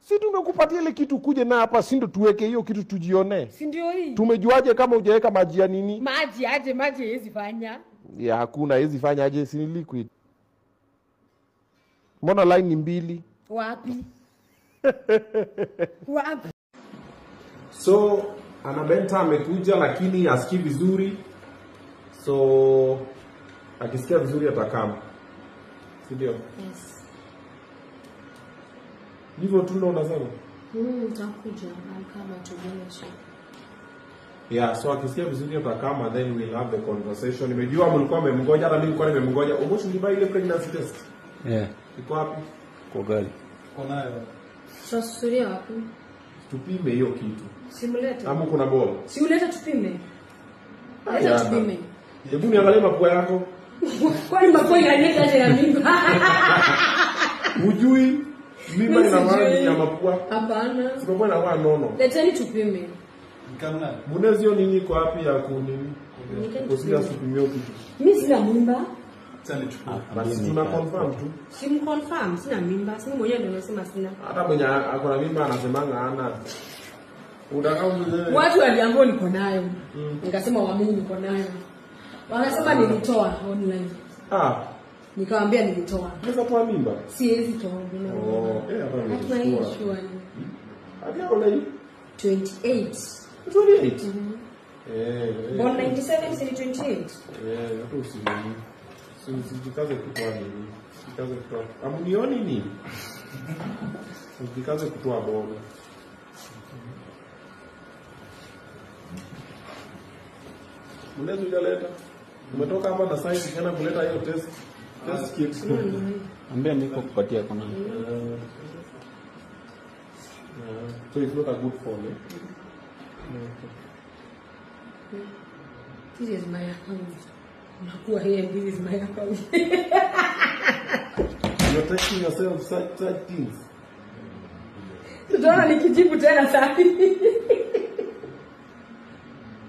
Si tumekupatia ile kitu kuje na hapa, si ndo tuweke hiyo kitu tujione. Si ndio hii? Tumejuaje kama hujaweka maji ya nini? Maji aje, maji haiwezi fanya. Ya hakuna, haiwezi fanya aje, si ni liquid. Mbona line ni mbili? Wapi? Wapi? So Anabenta amekuja lakini asikii vizuri. So akisikia vizuri atakama. Si ndio? Yes. Hivyo tu ndo unasema? Nitakuja. I'll come to you. Yeah, so akisikia vizuri atakama, then we'll have the conversation. Nimejua mlikuwa mmemngoja, hata mimi nilikuwa nimemngoja. Almost ulibai ile pregnancy test. Yeah. Iko wapi? Kwa gari. Kwa nayo. Tutasuria wapi? Tupime hiyo kitu. Simulate. Ama kuna bora? Si uleta tupime. Leta tupime. Hebu niangalie mapua yako. Kwani mapua inaleta aje na mimba? Hujui mimba ina maana ya mapua? Hapana. Sio na wa nono. Leteni tupime. Nikamna. Munezio nini kwa wapi ya kunini? Kusikia supimio kitu. Mimi sina mimba. Sasa nichukue. Basi tuna confirm tu. Sim confirm sina mimba. Sina mwenyewe ndio nasema sina. Hata mwenye akona mimba anasemanga ana. Watu waliambia niko nayo. Nikasema waamini niko nayo. Wakasema nilitoa online. Nikamwambia nilitoa. Unaweza toa mimba? Siwezi toa bila. Hata hiyo mimi. sure. Hata ole 28. 28. Born 97 till 28. Hapo usimini. Sijikaze kutoa nini? Sijikaze kutoa. Amunioni nini? Sijikaze kutoa bora. Mlezo hujaleta. Umetoka hapa na science kana kuleta hiyo test. Test kit. Ambia niko kupatia kuna. So it's not a good phone. This is my account. Unakuwa here, this is my account. You're texting yourself such things. Tunaona nikijibu tena sasa.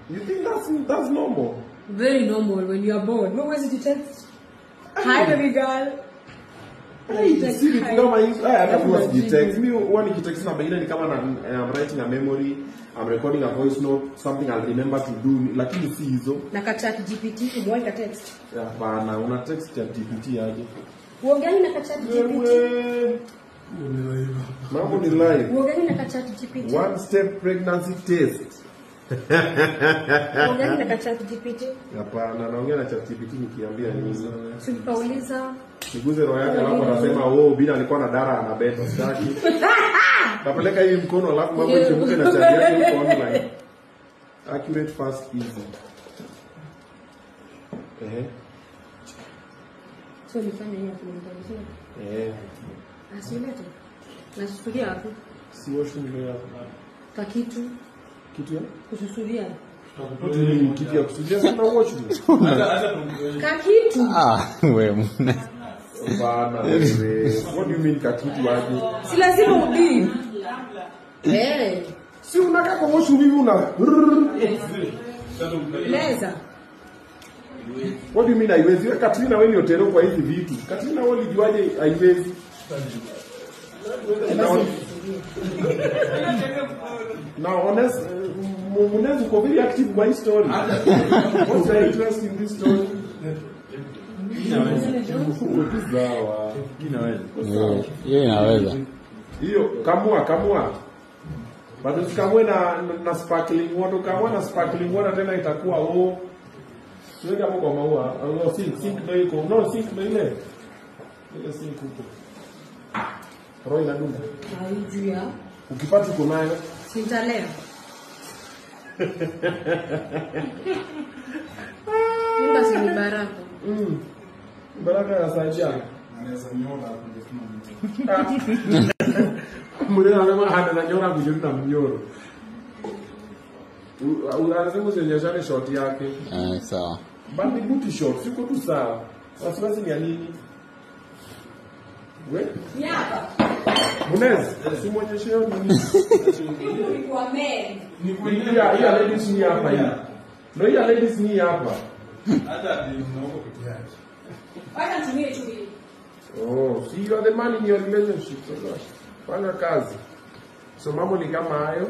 You think that's normal? Very normal when you are born. No, where's the text? Hi, baby girl. See, kama hizo hata kwa text me one nikitext namba ile ni kama I'm writing a memory, I'm recording a voice note, something I'll remember to do, lakini si hizo. Na kachat GPT umeweka text. Hapana, una text ya GPT aje? Uongeni na kachat GPT. Mambo ni live. Uongeni na kachat GPT. One step pregnancy test. Uongeni na kachat GPT. Hapana, naongea na chat GPT nikiambia nini? Tulipauliza Niguze roho yake alafu anasema bila alikuwa na dara anabeta staki. Kapeleka hii mkono alafu mambo ichemuke na chati yake huko online. Accurate, fast, easy. so nifanye hiyo kulinganisha. Asilete. Nasusulia hapo. Si washu ndio hapo. Kakitu. Kitu ya? Kususulia. Ni kitu ya kususulia sana washu. Kakitu. Wewe mna. Bana wewe. What do you mean kakitu aje? Si lazima udini. Si unataka kwa washu hivi una. Leza. What do you mean haiwezi? Katrina wewe ni hotelo kwa hizi vitu. Katrina wewe ulijuaje haiwezi? Now honest, Munez uko very active by story. What's the interest in this story? Inaweza. Hiyo kamua. Bado sikamwe na sparkling water, kamua na sparkling water tena itakuwa Siweke hapo kwa maua. Sink ndio iko. No, sink ndio ile. Ile sink huko. Roho inadunda. Haijua. Ukipata uko nayo. Sintalea. Nyumba si ni baraka. Baraka ya saidia. Anaweza nyora kujifuna. Mure anasema hana nyora kujifuna mnyoro. Unasema usionyeshane short yake. Sawa. Bandi booty short, siko tu sawa. Wasiwasi ni ya nini? We? Ni hapa. Munez, simuonyeshe hiyo nini? Ni kwa men. Ni kuingia hii ladies ni hapa hii. Ndio hii ladies ni hapa. Hata ndio unaoko peke yake. Wacha tumie tu hii. See, you are the man in your relationship. Fanya kazi. So mambo ni kama hayo.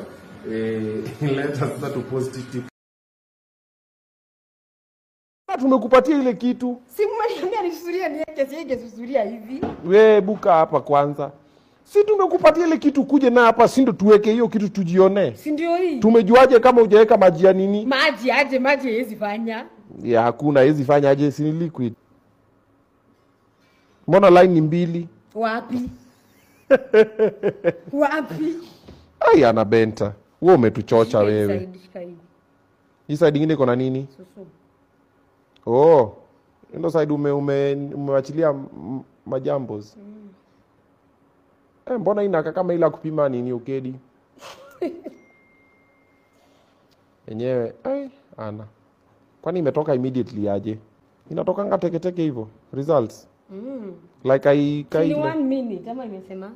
Leta sasa tu positive. Tumekupatia ile kitu. Si mmeniambia nisusuria niweke siege susuria hivi. We buka hapa kwanza. Si tumekupatia ile kitu kuje na hapa si ndo tuweke hiyo kitu tujione. Si ndio hii? Tumejuaje kama hujaweka maji ya nini? Maji aje maji hizi fanya. Ya hakuna hizi fanya aje si liquid. Mbona line ni mbili? Wapi? Wapi? Ai ana benta. Wewe umetuchocha wewe. Shika hivi. Hii side nyingine iko na nini? Susu. Oh. Ndio side umewachilia majambos. Mbona inaka kama ila kupima nini ukedi? Enyewe, ana. Kwani imetoka immediately aje? Inatoka nga teke hivyo. Results. Like I In 1 minute kama imesema.